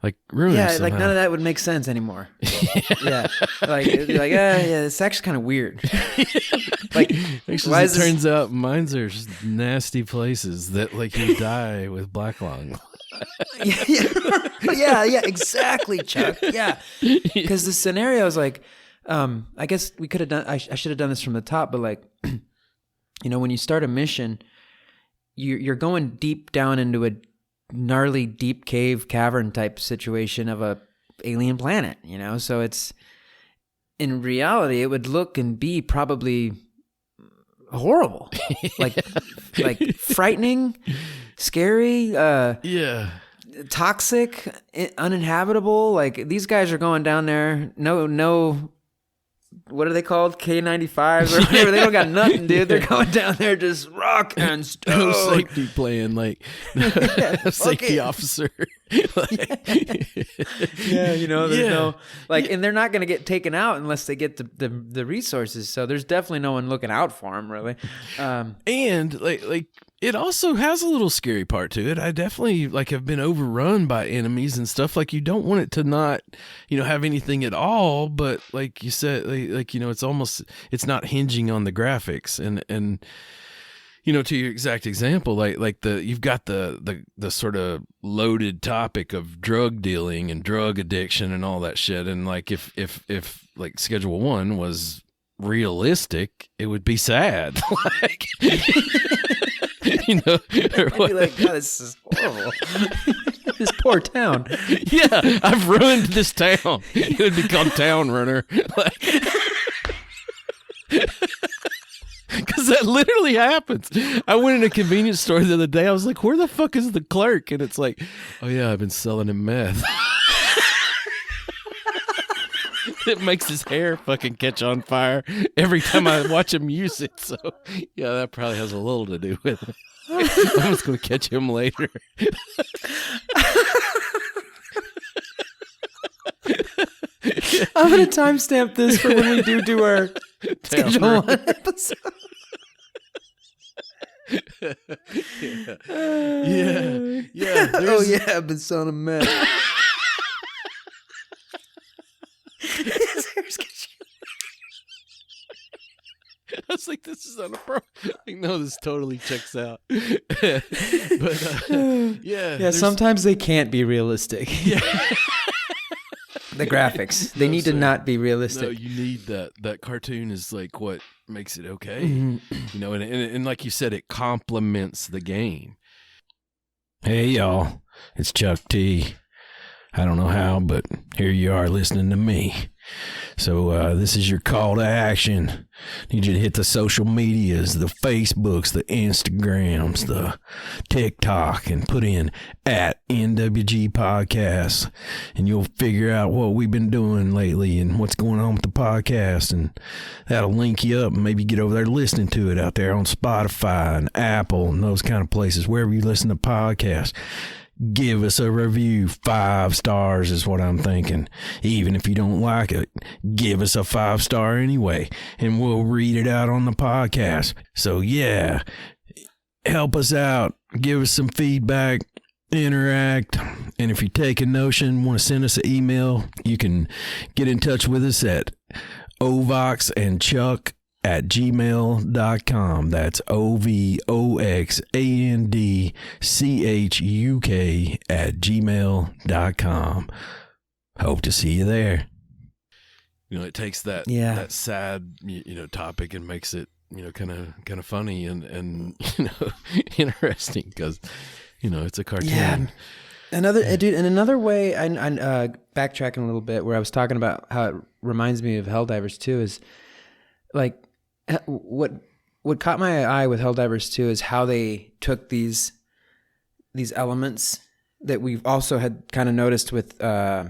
like ruined somehow. Like none of that would make sense anymore. Yeah. Like, it's actually kind of weird. Like, actually, it turns out mines are just nasty places that like you die with black lung. Yeah, exactly, Chuck. Yeah. Because the scenario is like, I guess we could have done. I should have done this from the top, but like, when you start a mission, you're going deep down into a gnarly deep cavern type situation of a alien planet. So it's in reality it would look and be probably horrible, like frightening, scary. Toxic, uninhabitable. Like these guys are going down there. No. What are they called? K95s or whatever. They don't got nothing, dude. They're going down there just rock and stone. No safety plan, like safety officer. There's no like, and they're not going to get taken out unless they get the resources. So there's definitely no one looking out for them, really. And like It also has a little scary part to it. I definitely have been overrun by enemies and stuff. Like, you don't want it to not, have anything at all. But like you said, it's not hinging on the graphics and to your exact example, you've got the sort of loaded topic of drug dealing and drug addiction and all that shit. And like, if like Schedule 1 was realistic, it would be sad. Like, I'd be like, God, this is horrible. This poor town. Yeah, I've ruined this town. It would be called Town Runner. Because that literally happens. I went in a convenience store the other day. I was like, where the fuck is the clerk? And it's like, oh yeah, I've been selling him meth. It makes his hair fucking catch on fire every time I watch him use it. So yeah, that probably has a little to do with it. I'm just going to catch him later. I'm going to timestamp this for when we do our Schedule 1 episode. Yeah. Oh yeah, I've been selling a meth. I was like, this is inappropriate. Like, no, this totally checks out. But yeah. Sometimes they can't be realistic. Yeah. The graphics, they need to not be realistic. No, you need that. That cartoon is like what makes it okay. Mm-hmm. And like you said, it complements the game. Hey y'all, it's Chuck T. I don't know how, but here you are listening to me. So this is your call to action. Need you to hit the social medias, the Facebooks, the Instagrams, the TikTok, and put in @NWG Podcasts, and you'll figure out what we've been doing lately and what's going on with the podcast, and that'll link you up and maybe get over there listening to it out there on Spotify and Apple and those kind of places, wherever you listen to podcasts. Give us a review. 5 stars is what I'm thinking. Even if you don't like it, give us a 5-star anyway, and we'll read it out on the podcast. So yeah, help us out. Give us some feedback. Interact. And if you take a notion, want to send us an email, you can get in touch with us at Ovox and Chuk @gmail.com. That's OVOXANDCHUK @gmail.com. Hope to see you there. It takes that sad topic and makes it kind of funny and interesting because it's a cartoon. Yeah. Another way, I backtracking a little bit, where I was talking about how it reminds me of Helldivers 2 is like, what caught my eye with Helldivers 2 is how they took these elements that we've also had kind of noticed with what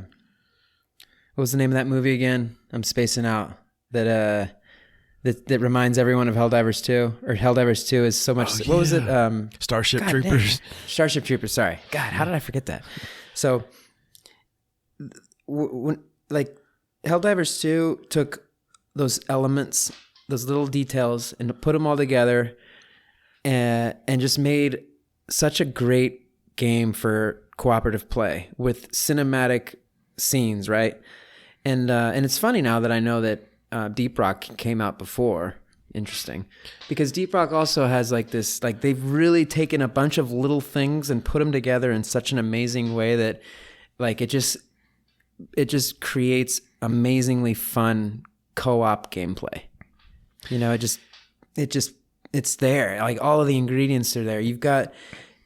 was the name of that movie again? I'm spacing out. That reminds everyone of Helldivers 2, or Helldivers 2 is so much. What was it? Starship Troopers. Starship Troopers. Sorry, God, how did I forget that? So, when Helldivers 2 took those elements, those little details, and put them all together and just made such a great game for cooperative play with cinematic scenes, right? And it's funny now that I know that Deep Rock came out before. Interesting. Because Deep Rock also has they've really taken a bunch of little things and put them together in such an amazing way that it just creates amazingly fun co-op gameplay. It's there. Like, all of the ingredients are there. You've got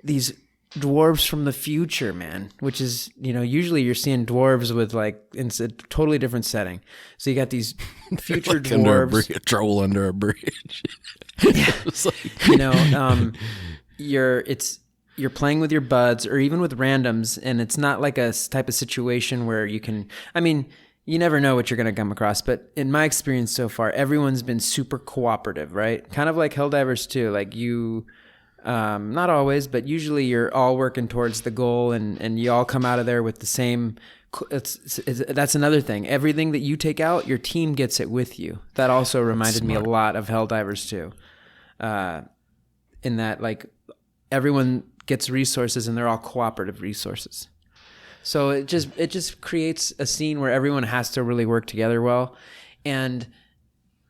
these dwarves from the future, man, which is, usually you're seeing dwarves with in a totally different setting. So you got these future dwarves. A troll under a bridge. Yeah. You're playing with your buds or even with randoms, and it's not like a type of situation where you can, you never know what you're going to come across, but in my experience so far, everyone's been super cooperative, right? Kind of like Helldivers 2. Like, you, not always, but usually you're all working towards the goal, and you all come out of there with the same. That's another thing. Everything that you take out, your team gets it with you. That also reminded me a lot of Helldivers 2. In that, everyone gets resources and they're all cooperative resources. So it just creates a scene where everyone has to really work together well. And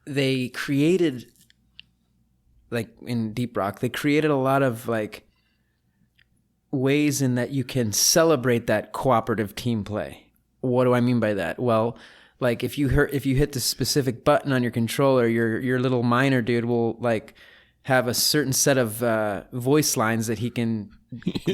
they created, like in Deep Rock, they created a lot of like ways in that you can celebrate that cooperative team play. What do I mean by that? Well, like if you hit the specific button on your controller, your little miner dude will like have a certain set of voice lines that he can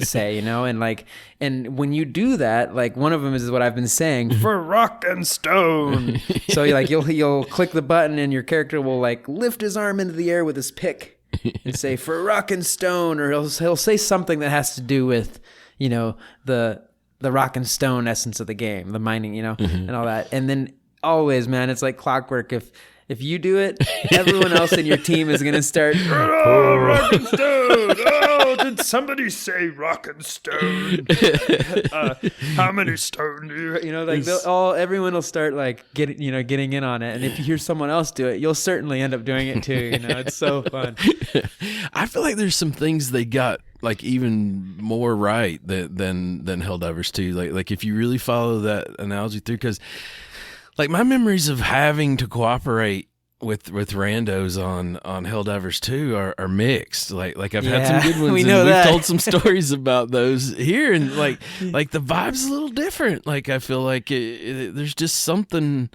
say, and when you do that, like one of them is what I've been saying, for rock and stone. So you'll click the button and your character will like lift his arm into the air with his pick and say for rock and stone, or he'll say something that has to do with the rock and stone essence of the game, the mining, and all that. And then always, man, it's like clockwork. If you do it, everyone else in your team is going to start, oh, rock and stone. Oh, did somebody say rock and stone? How many stone do you, everyone will start like getting in on it. And if you hear someone else do it, you'll certainly end up doing it too. It's so fun. I feel like there's some things they got like even more right than Helldivers 2. Like if you really follow that analogy through, because like my memories of having to cooperate with randos on Helldivers 2 are mixed. Like I've had some good ones, we've told some stories about those here, and like the vibe's a little different. Like I feel like there's just something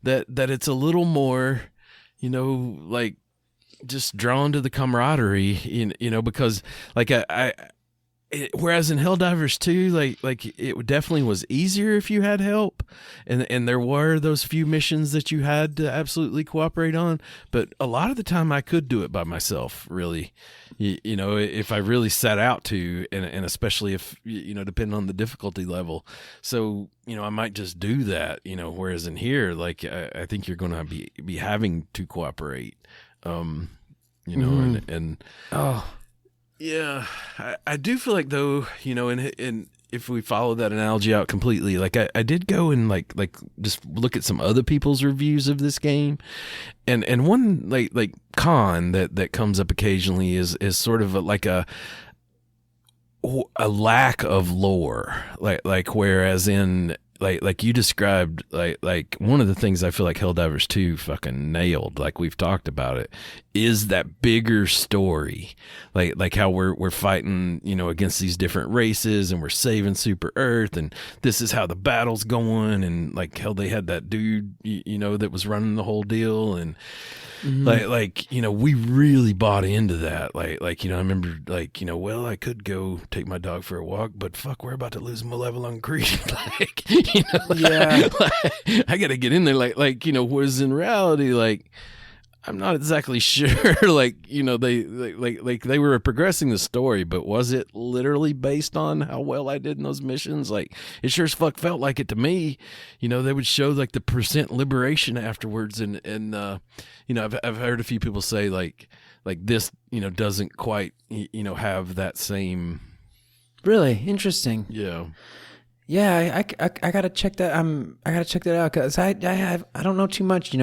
that it's a little more, like just drawn to the camaraderie, because like whereas in Helldivers 2, like it definitely was easier if you had help, and there were those few missions that you had to absolutely cooperate on. But a lot of the time, I could do it by myself. Really, if I really set out to, and especially if depending on the difficulty level. So I might just do that. Whereas in here, like I think you're going to be having to cooperate. And oh. Yeah, I do feel like though, and if we follow that analogy out completely, like I did go and like just look at some other people's reviews of this game, and one like con that comes up occasionally is sort of like a lack of lore, like whereas in like you described, like one of the things I feel like Helldivers 2 fucking nailed, like we've talked about it, is that bigger story, like how we're fighting, against these different races, and we're saving Super Earth, and this is how the battle's going, and like how they had that dude, that was running the whole deal, and we really bought into that. Like I remember, well, I could go take my dog for a walk, but fuck, we're about to lose Malevolent Creed. I got to get in there. Whereas in reality, like, I'm not exactly sure. They were progressing the story, but was it literally based on how well I did in those missions? Like, it sure as fuck felt like it to me. They would show like the percent liberation afterwards, and I've heard a few people say like this, doesn't quite have that same. Really interesting. Yeah. Yeah, I gotta check that. I gotta check that out, because I don't know too much. We've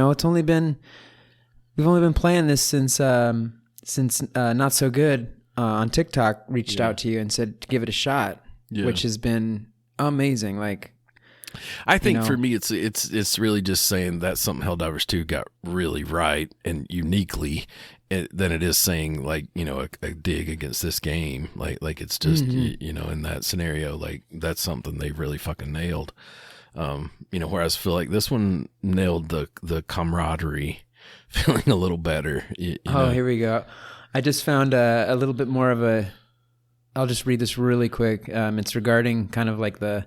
only been playing this since Not So Good on TikTok reached out to you and said to give it a shot, which has been amazing. Like, I think for me, it's really just saying that's something Helldivers 2 got really right and uniquely, than it is saying like a dig against this game. Like it's just in that scenario, like that's something they really fucking nailed. Whereas I feel like this one nailed the camaraderie. Feeling a little better. Here we go. I just found a little bit more of I'll just read this really quick. It's regarding kind of like the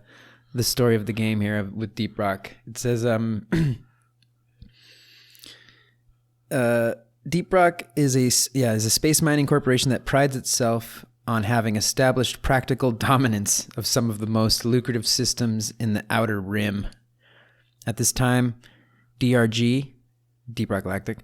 story of the game here with Deep Rock. It says, Deep Rock is a space mining corporation that prides itself on having established practical dominance of some of the most lucrative systems in the Outer Rim. At this time, DRG, Deep Rock Galactic,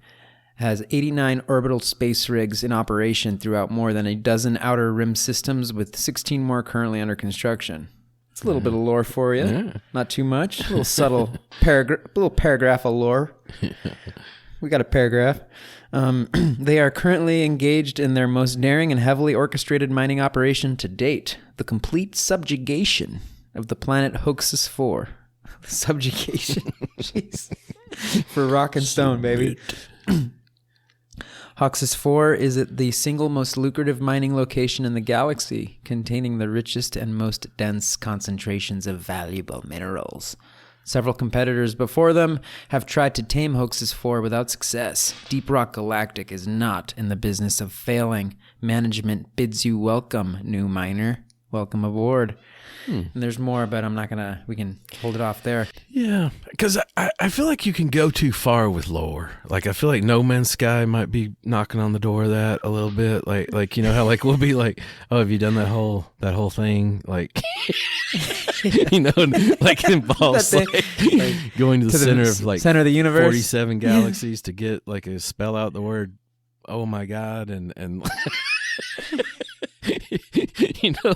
has 89 orbital space rigs in operation throughout more than a dozen Outer Rim systems, with 16 more currently under construction. It's a little bit of lore for you. Yeah. Not too much. A little subtle paragraph of lore. We got a paragraph. They are currently engaged in their most daring and heavily orchestrated mining operation to date, the complete subjugation of the planet Hoaxus 4. Subjugation. Jeez. For rock and stone, baby. Hoaxus 4 is the single most lucrative mining location in the galaxy, containing the richest and most dense concentrations of valuable minerals. Several competitors before them have tried to tame Hoaxus 4 without success. Deep Rock Galactic is not in the business of failing. Management bids you welcome, new miner. Welcome aboard. And there's more, but we can hold it off there. Yeah, because I feel like you can go too far with lore. Like, I feel like No Man's Sky might be knocking on the door of that a little bit. Like you know how, like, we'll be like, oh, have you done that whole thing? Like, you know, like, it involves like going to the center of the universe, 47 galaxies to get, like, a spell out the word, oh my God, and you know,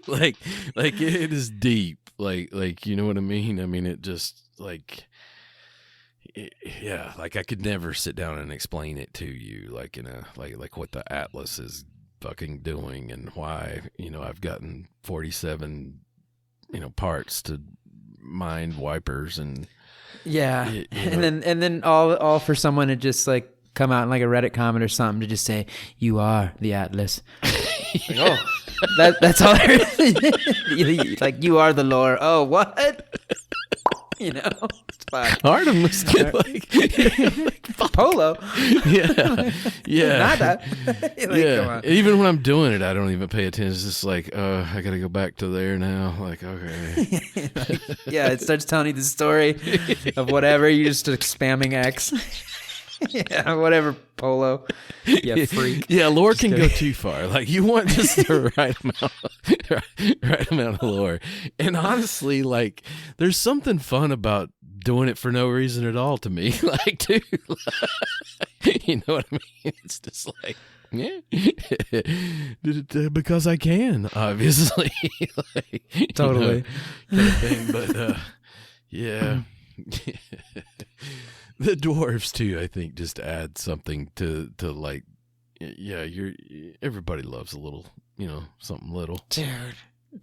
like it is deep, like you know what I mean. I mean, it just like I could never sit down and explain it to you, like in a like what the Atlas is fucking doing and why, you know, I've gotten 47, you know, parts to mind wipers and and then all for someone to just like come out in like a Reddit comment or something to just say, you are the Atlas. Like, oh, that's all there is. Like, you are the lore. Oh, what? You know, it's fine. Artemis, like Polo. Yeah. Nada. Come on. Even when I'm doing it, I don't even pay attention. It's just like, I got to go back to there now. Like, okay. It starts telling you the story of whatever. You just spamming X. Yeah, whatever, Polo. Yeah, freak. Yeah, lore can go too far. Like, you want just the right amount of lore. And honestly, like, there's something fun about doing it for no reason at all to me. Like, dude, you know what I mean? It's just like, yeah, because I can, obviously. Like, totally. You know, kind of thing. But yeah. The dwarves too, I think, just add something to like, yeah, everybody loves a little, you know, something little.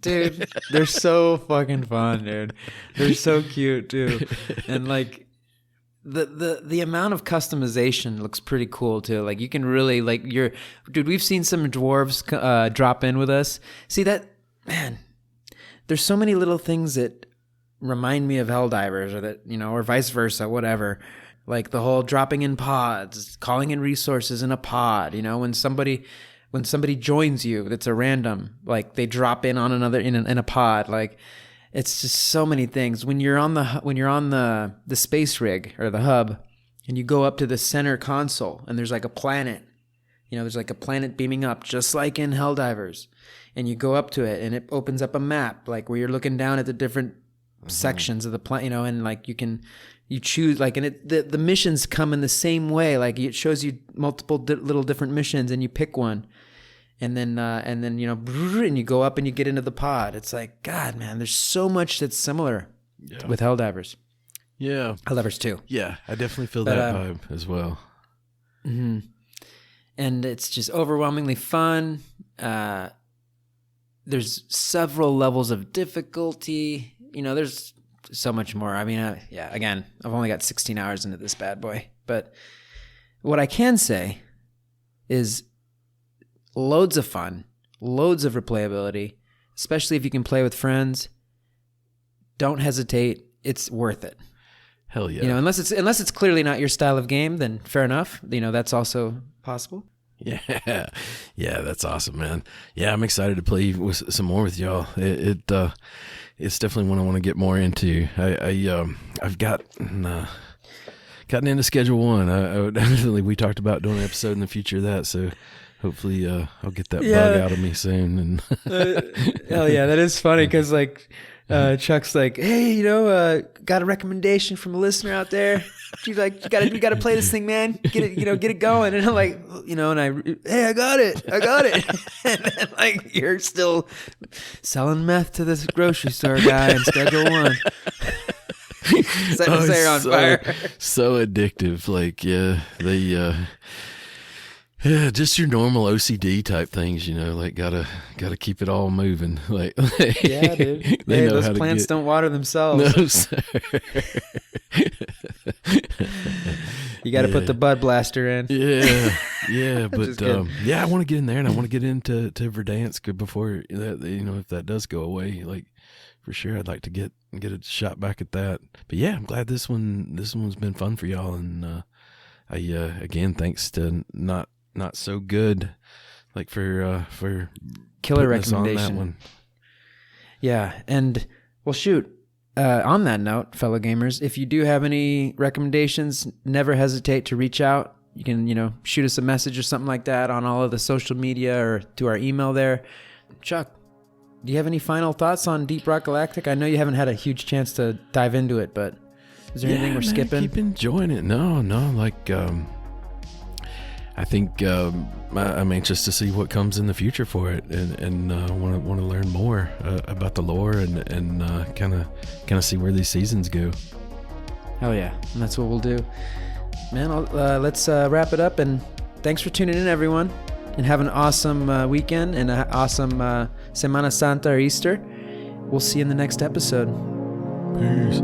Dude, they're so fucking fun, dude. They're so cute too, and like the amount of customization looks pretty cool too. Like, you can really dude. We've seen some dwarves drop in with us. See that, man? There's so many little things that remind me of Helldivers, or that, you know, or vice versa, whatever. Like the whole dropping in pods, calling in resources in a pod. You know, when somebody joins you, that's a random, like they drop in on another in a pod. Like, it's just so many things. When you're on the space rig or the hub, and you go up to the center console, and there's like a planet. You know, there's like a planet beaming up, just like in Helldivers, and you go up to it, and it opens up a map, like where you're looking down at the different sections of the planet, you know, and like you choose, like, and the missions come in the same way. Like, it shows you multiple little different missions, and you pick one, and then you know, and you go up and you get into the pod. It's like, God, man, there's so much that's similar with Helldivers. Yeah, Helldivers 2. Yeah, I definitely feel that vibe as well. Mm-hmm. And it's just overwhelmingly fun. There's several levels of difficulty. You know, there's so much more. I mean, again, I've only got 16 hours into this bad boy. But what I can say is loads of fun, loads of replayability, especially if you can play with friends. Don't hesitate. It's worth it. Hell yeah. You know, unless it's clearly not your style of game, then fair enough. You know, that's also possible. Yeah. Yeah, that's awesome, man. Yeah, I'm excited to play with some more with y'all. It's definitely one I want to get more into. I've gotten into Schedule 1. We talked about doing an episode in the future of that, so hopefully I'll get that bug out of me soon. And hell yeah, that is funny because like Chuck's like, hey, you know, got a recommendation from a listener out there. She's like, you gotta play this thing, man. Get it going. And I'm like, you know, and I got it. And then, like, you're still selling meth to this grocery store guy in Schedule 1. Set his hair on fire. So addictive. Like, yeah, yeah, just your normal OCD type things, like gotta keep it all moving. Like, yeah, dude. Hey, those plants don't water themselves. No, sir. You got to put the Bud Blaster in. Yeah, but I want to get in there, and I want to get into Verdansk before that. If that does go away, like for sure, I'd like to get a shot back at that. But yeah, I'm glad this one's been fun for y'all, and I again thanks to not so good, like for killer recommendation on recommendation. that one. Yeah, and well, shoot. On that note, fellow gamers, if you do have any recommendations, never hesitate to reach out. You can, shoot us a message or something like that on all of the social media or to our email there. Chuck, do you have any final thoughts on Deep Rock Galactic? I know you haven't had a huge chance to dive into it, but is there anything we're skipping? Keep enjoying it. No, like I think I'm anxious to see what comes in the future for it, and want to learn more about the lore and kind of see where these seasons go. Hell yeah, and that's what we'll do, man. Let's wrap it up, and thanks for tuning in, everyone, and have an awesome weekend and an awesome Semana Santa or Easter. We'll see you in the next episode. Peace.